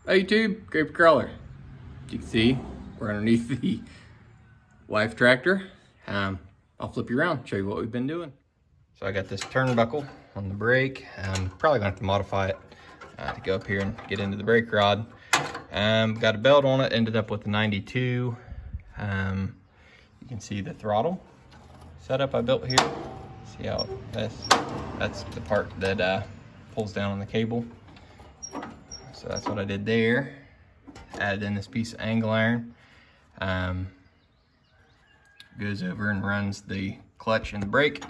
Hey YouTube, Grape Crawler. As you can see, we're underneath the Wife tractor. I'll flip you around, show you what we've been doing. So I got this turnbuckle on the brake. Probably gonna have to modify it to go up here and get into the brake rod. Got a belt on it, ended up with a 92. You can see the throttle setup I built here. See how that's the part that pulls down on the cable. So that's what I did there. Added in this piece of angle iron. Goes over and runs the clutch and the brake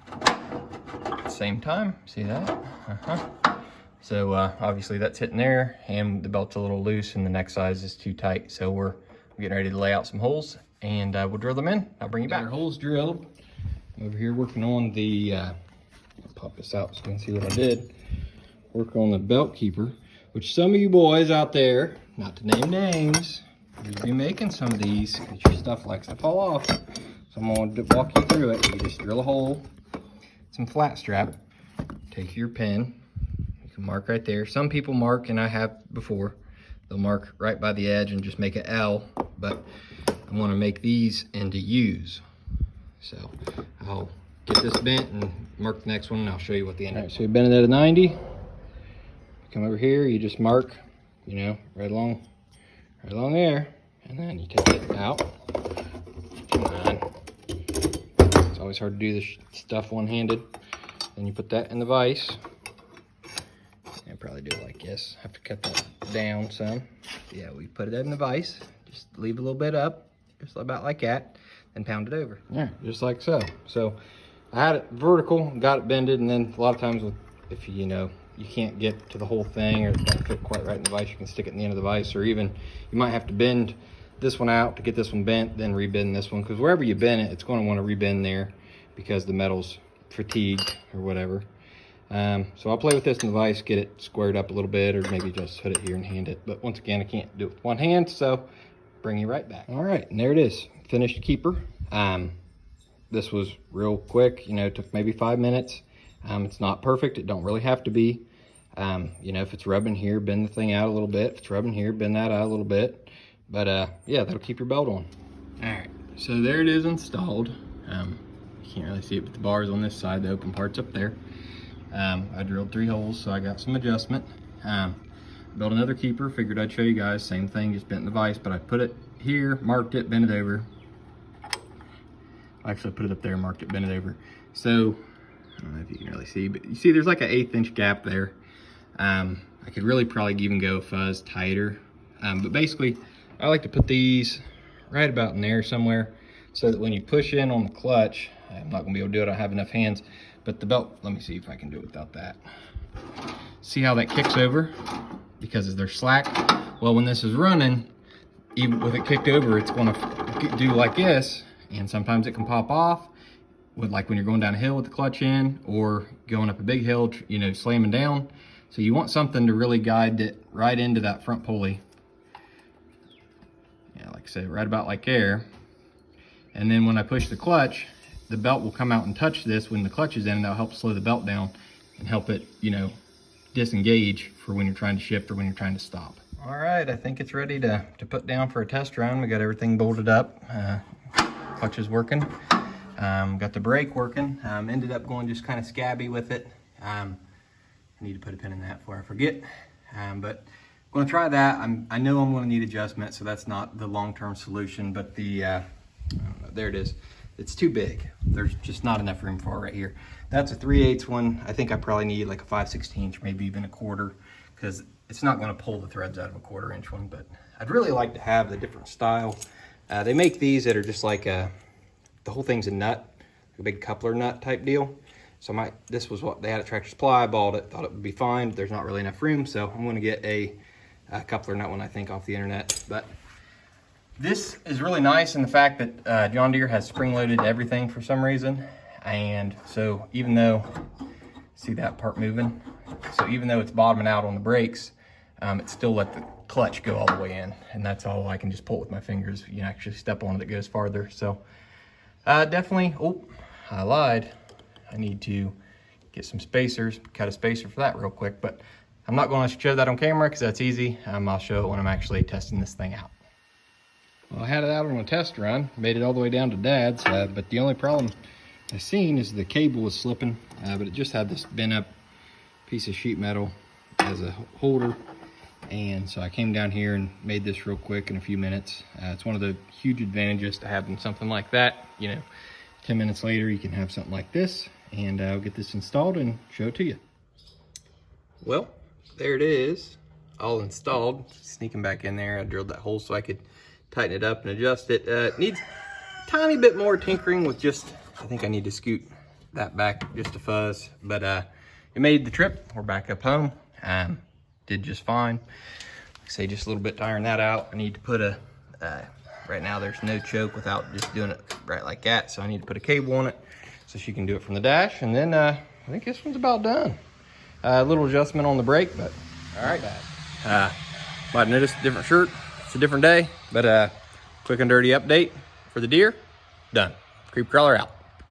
at the same time. See that? So obviously that's hitting there, and the belt's a little loose and the neck size is too tight. So we're getting ready to lay out some holes, and we'll drill them in. I'll bring you back. Our holes drilled. Over here working on the, I'll pop this out so you can see what I did. Work on the belt keeper, which some of you boys out there, not to name names, you'll be making some of these because your stuff likes to fall off. So I'm going to walk you through it. You just drill a hole, some flat strap, take your pin, you can mark right there. Some people mark, and I have before, they'll mark right by the edge and just make an L, but I want to make these into U's. So I'll get this bent and mark the next one, and I'll show you what the end is. All right, so you bend it at a 90. Come over here, you just mark, you know, right along there, and then you take it out. Come on. It's always hard to do this stuff one-handed. Then you put that in the vise. And probably do it like this. Have to cut that down some. Yeah, we put it in the vise. Just leave a little bit up, just about like that, and pound it over. Yeah, just like so. So I had it vertical, got it bended, and then a lot of times if you know, you can't get to the whole thing, or it doesn't fit quite right in the vise, you can stick it in the end of the vise, or even you might have to bend this one out to get this one bent, then rebend this one, because wherever you bend it, it's going to want to rebend there because the metal's fatigued or whatever. So I'll play with this in the vise, get it squared up a little bit, or maybe just put it here and hand it. But once again, I can't do it with one hand, so bring you right back. All right, and there it is, finished keeper. This was real quick, you know, it took maybe 5 minutes. It's not perfect, it don't really have to be. You know, if it's rubbing here, bend the thing out a little bit. If it's rubbing here, bend that out a little bit. But yeah, that'll keep your belt on. All right, so there it is installed. You can't really see it, but the bar's on this side, the open part's up there. I drilled 3 holes, so I got some adjustment. Built another keeper, figured I'd show you guys, same thing, just bent the vise, but I put it here, marked it, bent it over. Actually, I put it up there, marked it, bent it over. So, I don't know if you can really see, but you see there's like an 1/8 inch gap there. I could really probably even go fuzz tighter. But basically, I like to put these right about in there somewhere so that when you push in on the clutch, I'm not gonna be able to do it, I don't have enough hands, but the belt, let me see if I can do it without that. See how that kicks over? Because they're slack. Well, when this is running, even with it kicked over, it's gonna do like this, and sometimes it can pop off. Like when you're going down a hill with the clutch in, or going up a big hill, you know, slamming down. So you want something to really guide it right into that front pulley. Yeah, like I said, right about like there. And then when I push the clutch, the belt will come out and touch this when the clutch is in, and that'll help slow the belt down and help it, you know, disengage for when you're trying to shift or when you're trying to stop. All right, I think it's ready to put down for a test run. We got everything bolted up. Clutch is working. Got the brake working. Ended up going just kind of scabby with it. I need to put a pin in that before I forget. But I'm gonna try that. I know I'm gonna need adjustment, so that's not the long-term solution, but the, there it is. It's too big. There's just not enough room for it right here. That's a 3/8 one. I think I probably need like a 5/16, maybe even a 1/4, because it's not gonna pull the threads out of a 1/4 inch one, but I'd really like to have the different style. They make these that are just like the whole thing's a nut, a big coupler nut type deal. So this was what they had at Tractor Supply. I bought it, thought it would be fine. There's not really enough room, so I'm gonna get a coupler nut one, I think, off the internet. But this is really nice in the fact that John Deere has spring-loaded everything for some reason. And so even though, see that part moving? So even though it's bottoming out on the brakes, it still let the clutch go all the way in. And that's all I can just pull with my fingers. You can actually step on it, it goes farther. So definitely, oh, I lied. I need to get some spacers, cut a spacer for that real quick, but I'm not going to show that on camera because that's easy. I'll show it when I'm actually testing this thing out. Well, I had it out on a test run, made it all the way down to Dad's, but the only problem I seen is the cable was slipping, but it just had this bent up piece of sheet metal as a holder. And so I came down here and made this real quick in a few minutes. It's one of the huge advantages to having something like that. You know, 10 minutes later, you can have something like this, and I'll get this installed and show it to you. Well, there it is, all installed. Sneaking back in there, I drilled that hole so I could tighten it up and adjust it. It needs a tiny bit more tinkering with just, I think I need to scoot that back just a fuzz, but it made the trip. We're back up home. Did just fine. Like I say, just a little bit to iron that out. I need to put a, right now there's no choke without just doing it right like that, so I need to put a cable on it so she can do it from the dash, and then I think this one's about done. A little adjustment on the brake, but all right. Might have noticed a different shirt. It's a different day, but quick and dirty update for the Deere. Done. Creep crawler out.